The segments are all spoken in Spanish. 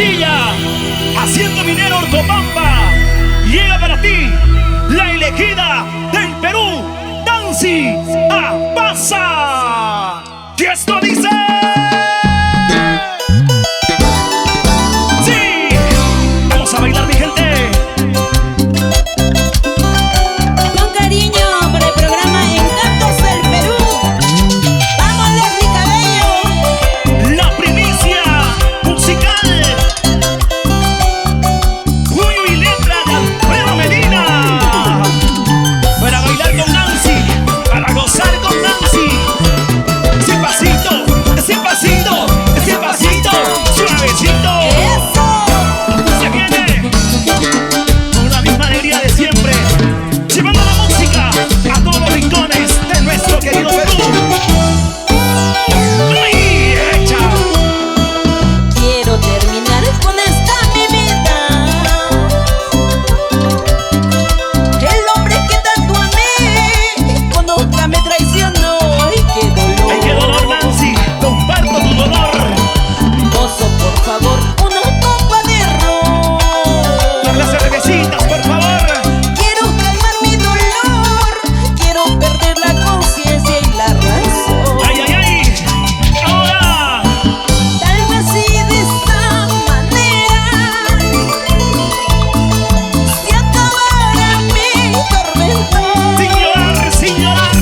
Hermosilla, haciendo minero Orcopampa. Llega para ti la elegida del Perú, Nancy Apasa. Y esto dice... Sí, vamos a bailar, mi gente. Con cariño para el programa Encantos del Perú. ¡Vamos, Leslie Cabello! La primicia musical. Puño y letra de Alfredo Medina. Para bailar con Nancy, para gozar con Nancy. Ese pasito, ese pasito, ese pasito, suavecito. Se viene con la misma alegría de siempre, llevando la música a todos los rincones de nuestro querido Perú. ¡Ay, echa! Quiero terminar con esta mi vida. El hombre que tanto amé con otra me traicionó. ¡Ay, qué dolor! ¡Ay, qué dolor, Nancy! Comparto tu dolor. Mozo, por favor, una copa de ron. Las cervecitas, por favor. Quiero calmar mi dolor. Quiero perder la conciencia y la razón. ¡Ay, ay, ay! ¡Ahora! Tal vez si de esta manera se acabara mi tormento. ¡Sin llorar, sin llorar!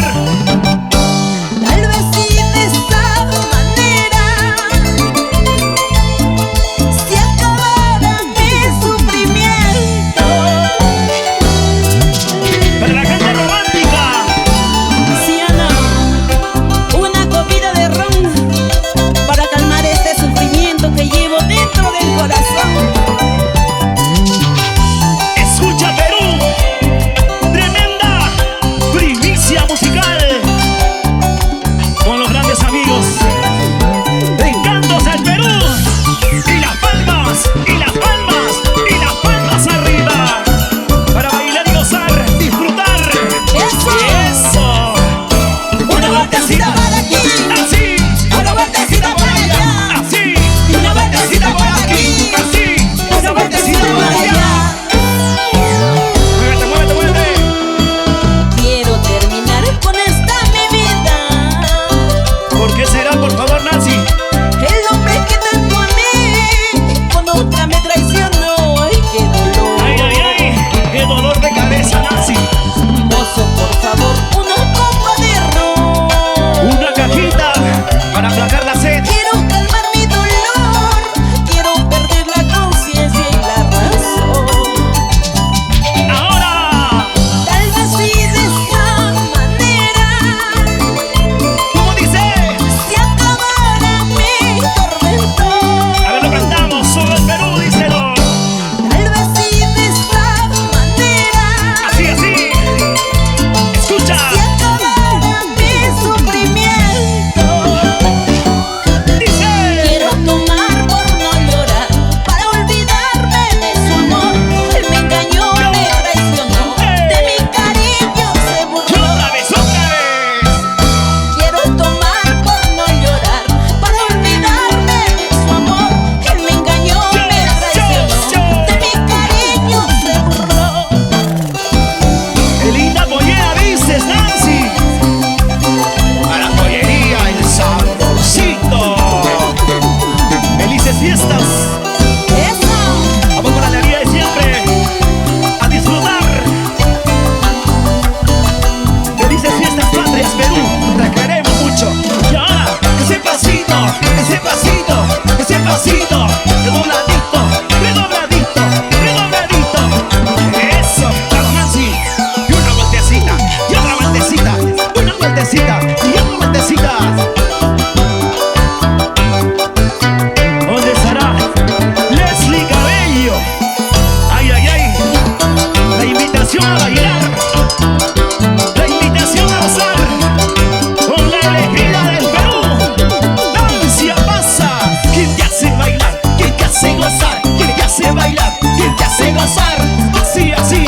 Tal vez si de esta manera se acabara mi sufrimiento. ¡Para la gente romántica! Siana, una copita de ron para calmar este sufrimiento que llevo dentro del corazón. ¡Escucha, Perú! ¡Tremenda primicia musical! Con los grandes amigos de Encantos del Perú. Y las palmas, y las palmas, y las palmas arriba. Para bailar y gozar, disfrutar. ¡Eso! Una vueltecita para aquí, ¡Así! una vueltecita para allá, ¡Así! una vueltecita por aquí, ¡Así! una vueltecita por allá. ¡Muévete, muévete, muévete! Quiero terminar con esta mi vida. ¿Por qué será, por favor, Nancy? El hombre que tanto amé con otra me traicionó. ¡Ay, qué dolor! ¡Ay, ay, ay! ¡Qué dolor de cabeza, Nancy! Mozo, por favor, una copa de ron. Una cajita para aplacar la sed. Quiero calmar mi dolor. Quiero perder la conciencia y la razón. ¡Ahora! Tal vez si de esta manera ¿Cómo dice? se acabara mi tormento. A ver, lo cantamos. Solo el Perú, díselo. Tal vez si de esta manera Así, así. Escucha. se acabara mi sufrimiento. Dice. Quiero tomar por no llorar, para olvidarme de su amor. Él me engañó, me traicionó, de mi cariño se Y burló. otra vez, otra vez. Quiero tomar por no llorar, para olvidarme de su amor. Él me engañó, me traicionó, de mi cariño se burló. ¡Qué linda pollera dices, Nancy! A la pollería, el saborcito. ¡Felices fiestas! Eso. Vamos con la alegría de siempre. A disfrutar. Felices fiestas patrias, Perú. Te queremos mucho. Y ahora, ese pasito, ese pasito, ese pasito. Redobladito, redobladito, redobladito. Eso, para Nancy. Y una vueltecita, y otra vueltecita, una vueltecita, y otra vueltecita. ¿Dónde estará Leslie Cabello? ¡Ay, ay, ay! La invitación a bailar, la invitación a gozar con la elegida del Perú, Nancy Apasa. ¿Quién te hace bailar? ¿Quién te hace gozar? ¿Quién te hace bailar? ¿Quién te hace gozar? Así, así,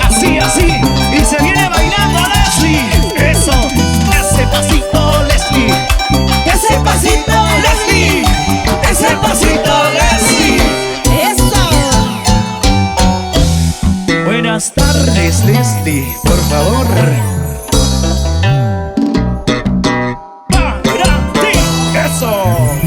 así, así. Y se viene bailando a Leslie. Eso, ese Buenas tardes, Leslie, por favor. Para ti, eso.